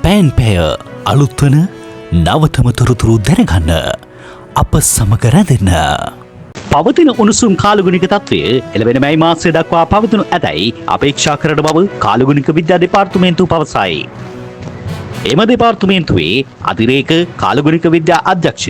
පෑන්පෑය අලුත්වන නවතම තොරතුරු දැනගන්න අප සමග රැඳෙන්න. පවතින උණුසුම් කාලගුණික තත්ත්වය එළවෙන මැයි මාසය දක්වා පවතිනු ඇතැයි අපේක්ෂා කරන බව කාලගුණික විද්‍යා දෙපාර්තමේන්තුව පවසයි. එම දෙපාර්තමේන්තුවේ අතිරේක කාලගුණික විද්‍යා අධ්‍යක්ෂ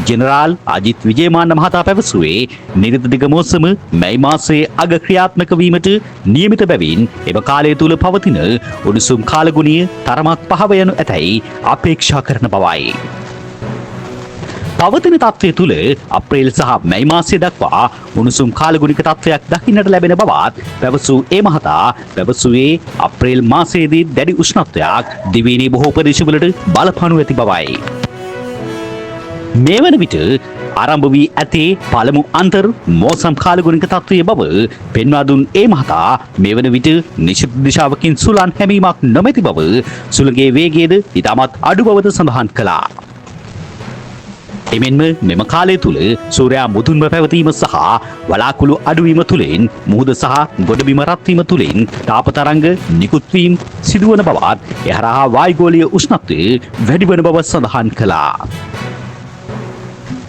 ජෙනරාල් අජිත් විජේමාන්න මහතා පැවසුවේ නිරිත දිග මෝසම මැයි මාසයේ අග ක්‍රියාත්මක වීමට නියමිත බැවින් එම කාලය තුල පවතින උණුසුම් කාලගුණිය තරමක් පහව යනු ඇතැයි අපේක්ෂා කරන බවයි. පවතින තත්ත්වය තුළ අප්‍රේල් සහ මැයි මාසය දක්වා උණුසුම් කාලගුණික තත්ත්වයක් දකින්නට ලැබෙන බවත් පැවසූ ඒ මහතා පැවසුවේ අප්‍රේල් මාසයේදී දැඩි උෂ්ණත්වයක් දිවයිනේ බොහෝ ප්‍රදේශවලට බලපානු ඇති බවයි. මේ වන විට ආරම්භ වී ඇතේ පළමු අන්තර් මෝසම් කාලගුණික තත්ත්වයේ බව පෙන්වා දුන් ඒ මහතා මේ වන විට නිශ්චිත දිශාවකින් සුළං හැමීමක් නොමැති බව සුළඟේ වේගයද ඉතාමත් අඩු බවද සඳහන් කළා. එමෙන්ම මෙම කාලය තුළ සූර්යයා මුදුන්ව පැවතීම සහ වලාකුළු අඩුවීම තුළින් මුහුද සහ ගොඩබිම රත්වීම තුළින් තාප තරංග නිකුත්වීම සිදුවන බවත් එහරහා වායුගෝලීය උෂ්ණත්වය වැඩිවන බව සඳහන් කළා.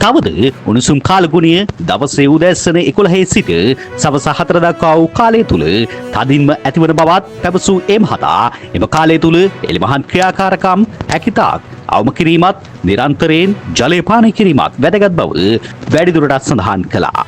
තවද උණුසුම් කාලගුණය දවසේ උදෑසන 11 සිට සවස 4 දක්වා වූ කාලය තුල තදින්ම ඇතිවන බවත් පැවසූ ඒ මහතා එම කාලය තුල එළිමහන් ක්‍රියාකාරකම් හැකිතාක් අවම කිරීමත් නිරන්තරයෙන් ජලය පානය කිරීමත් වැදගත් බව වැඩිදුරටත් සඳහන් කළා.